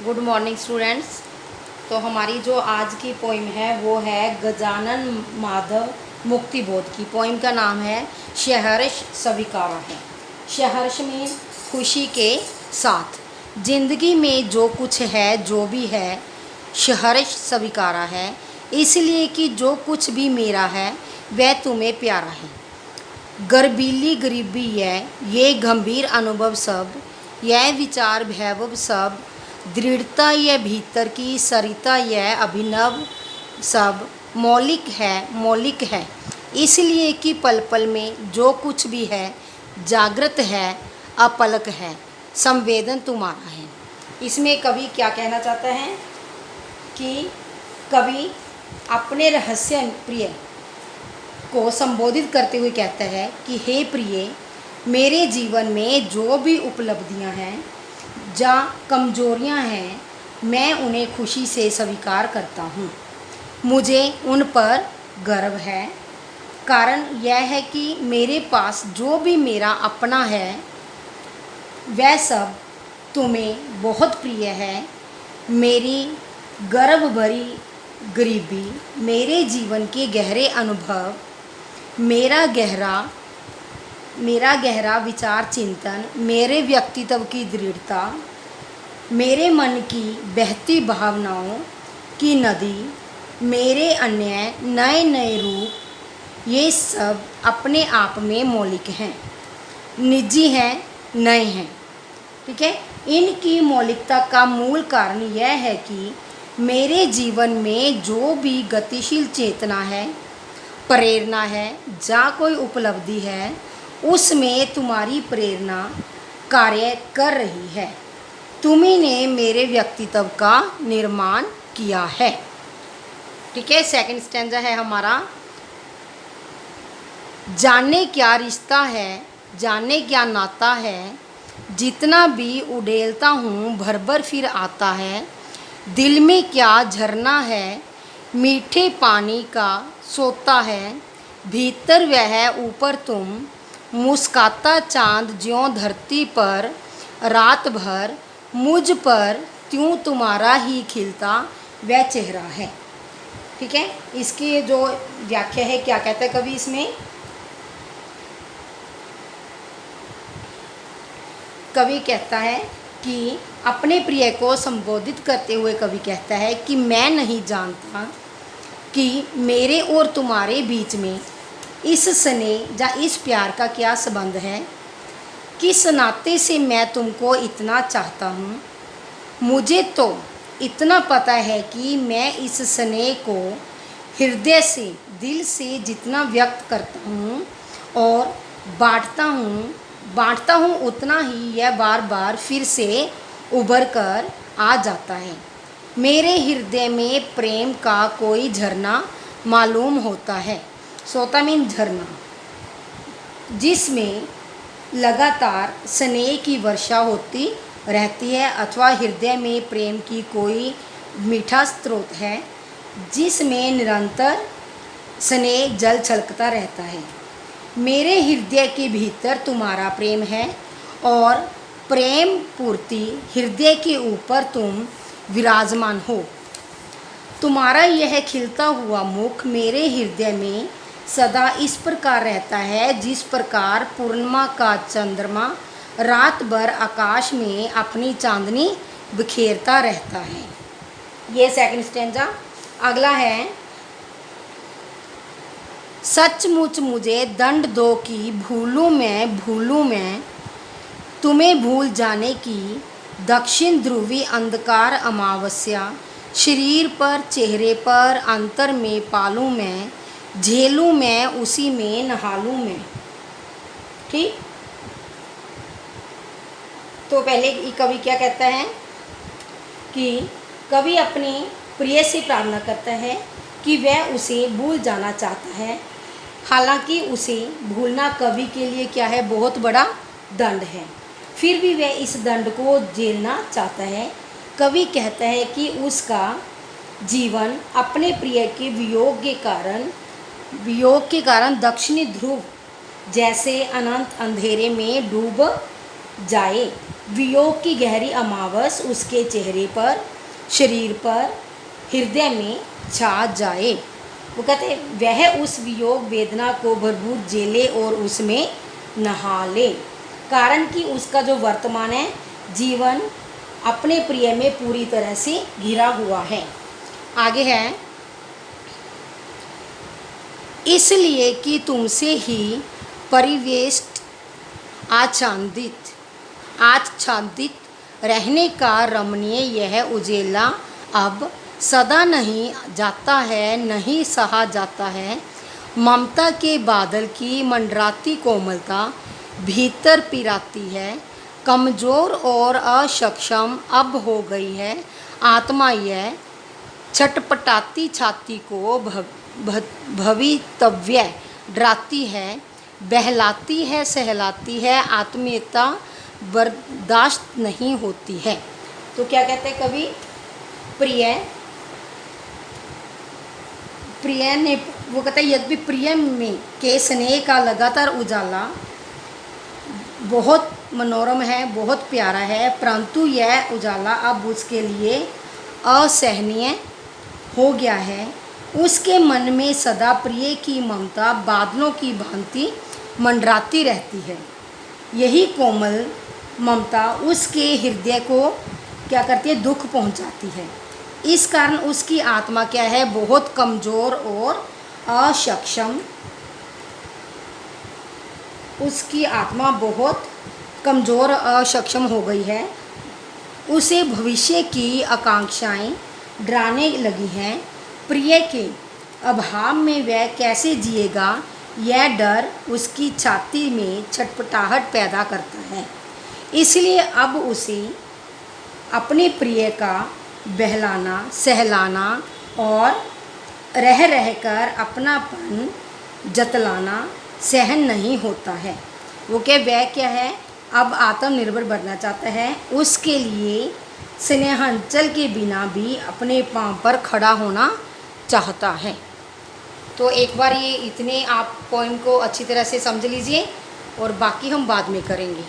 Good morning students. तो हमारी जो आज की पोइम है वो है गजानन माधव मुक्तिबोध की। पोइम का नाम है सहर्ष स्वीकारा है। सहर्ष में खुशी के साथ जिंदगी में जो कुछ है जो भी है सहर्ष स्वीकारा है, इसलिए कि जो कुछ भी मेरा है वह तुम्हें प्यारा है। गर्बीली गरीबी है ये गंभीर अनुभव सब, यह विचार वैभव सब, दृढ़ता यह भीतर की सरिता यह अभिनव सब मौलिक है, इसलिए कि पल पल में जो कुछ भी है जागृत है, अपलक है, संवेदन तुम्हारा है। इसमें कवि क्या कहना चाहता है कि कवि अपने रहस्य प्रिय को संबोधित करते हुए कहता है कि हे प्रिय, मेरे जीवन में जो भी उपलब्धियां हैं, जहाँ कमजोरियां हैं, मैं उन्हें खुशी से स्वीकार करता हूँ। मुझे उन पर गर्व है। कारण यह है कि मेरे पास जो भी मेरा अपना है वह सब तुम्हें बहुत प्रिय है। मेरी गर्व भरी गरीबी, मेरे जीवन के गहरे अनुभव, मेरा गहरा विचार चिंतन, मेरे व्यक्तित्व की दृढ़ता, मेरे मन की बहती भावनाओं की नदी, मेरे अन्य नए नए रूप, ये सब अपने आप में मौलिक हैं, निजी हैं, नए हैं। ठीक है। इनकी मौलिकता का मूल कारण यह है कि मेरे जीवन में जो भी गतिशील चेतना है, प्रेरणा है, जहाँ कोई उपलब्धि है, उसमें तुम्हारी प्रेरणा कार्य कर रही है। तुम्ही ने मेरे व्यक्तित्व का निर्माण किया है। ठीक है। सेकंड स्टैंजा है हमारा, जाने क्या रिश्ता है, जाने क्या नाता है, जितना भी उड़ेलता हूँ भर भर फिर आता है। दिल में क्या झरना है, मीठे पानी का सोता है, भीतर वह ऊपर तुम, मुस्काता चांद ज्यों धरती पर, रात भर मुझ पर त्यों तुम्हारा ही खिलता वह चेहरा है। ठीक है। इसकी जो व्याख्या है, क्या कहता है कवि इसमें, कवि कहता है कि अपने प्रिय को संबोधित करते हुए कवि कहता है कि मैं नहीं जानता कि मेरे और तुम्हारे बीच में इस स्नेह या इस प्यार का क्या संबंध है, किस नाते से मैं तुमको इतना चाहता हूँ। मुझे तो इतना पता है कि मैं इस स्नेह को हृदय से, दिल से जितना व्यक्त करता हूँ और बांटता हूँ उतना ही यह बार बार फिर से उभर कर आ जाता है। मेरे हृदय में प्रेम का कोई झरना मालूम होता है। सोता मीन झरना, जिसमें लगातार स्नेह की वर्षा होती रहती है, अथवा हृदय में प्रेम की कोई मीठा स्रोत है जिसमें निरंतर स्नेह जल छलकता रहता है। मेरे हृदय के भीतर तुम्हारा प्रेम है और प्रेम पूर्ति हृदय के ऊपर तुम विराजमान हो। तुम्हारा यह खिलता हुआ मुख मेरे हृदय में सदा इस प्रकार रहता है जिस प्रकार पूर्णिमा का चंद्रमा रात भर आकाश में अपनी चांदनी बिखेरता रहता है। ये सेकंड स्टैंजा। अगला है, सचमुच मुझे दंड दो कि भूलूं मैं तुम्हें भूल जाने की, दक्षिण ध्रुवी अंधकार अमावस्या शरीर पर चेहरे पर अंतर में पालूं मैं, झेलूं मैं उसी में नहालूं मैं। ठीक। तो पहले कवि क्या कहता है कि कवि अपने प्रिय से प्रार्थना करता है कि वह उसे भूल जाना चाहता है। हालांकि उसे भूलना कवि के लिए क्या है, बहुत बड़ा दंड है, फिर भी वह इस दंड को झेलना चाहता है। कवि कहता है कि उसका जीवन अपने प्रिय के वियोग के कारण दक्षिणी ध्रुव जैसे अनंत अंधेरे में डूब जाए। वियोग की गहरी अमावस उसके चेहरे पर, शरीर पर, हृदय में छा जाए। वो कहते हैं वह उस वियोग वेदना को भरपूर झेले और उसमें नहा ले, कारण कि उसका जो वर्तमान है जीवन अपने प्रिय में पूरी तरह से घिरा हुआ है। आगे है, इसलिए कि तुमसे ही परिवेष्ट आच्छादित रहने का रमणीय यह उजेला अब सदा नहीं जाता है, नहीं सहा जाता है। ममता के बादल की मंडराती कोमलता भीतर पिराती है, कमज़ोर और असक्षम अब हो गई है आत्मा यह, छटपटाती छाती को भवितव्य डराती है, बहलाती है सहलाती है, आत्मीयता बर्दाश्त नहीं होती है। तो क्या कहते हैं कवि, प्रिय ने वो कहता है यद्यपि प्रिय में के स्नेह का लगातार उजाला बहुत मनोरम है, बहुत प्यारा है, परंतु यह उजाला अब उसके लिए असहनीय हो गया है। उसके मन में सदा प्रिय की ममता बादलों की भांति मंडराती रहती है। यही कोमल ममता उसके हृदय को क्या करती है, दुख पहुंचाती है। इस कारण उसकी आत्मा क्या है, बहुत कमज़ोर और असक्षम, उसकी आत्मा बहुत कमज़ोर असक्षम हो गई है। उसे भविष्य की आकांक्षाएं डराने लगी हैं। प्रिय के अभाव में वह कैसे जिएगा, यह डर उसकी छाती में छटपटाहट पैदा करता है। इसलिए अब उसे अपने प्रिय का बहलाना सहलाना और रह रहकर अपनापन जतलाना सहन नहीं होता है। वो वह क्या है, अब आत्मनिर्भर बनना चाहता है। उसके लिए स्नेहांचल के बिना भी अपने पांव पर खड़ा होना चाहता है। तो एक बार ये इतने आप पोएम को अच्छी तरह से समझ लीजिए और बाकी हम बाद में करेंगे।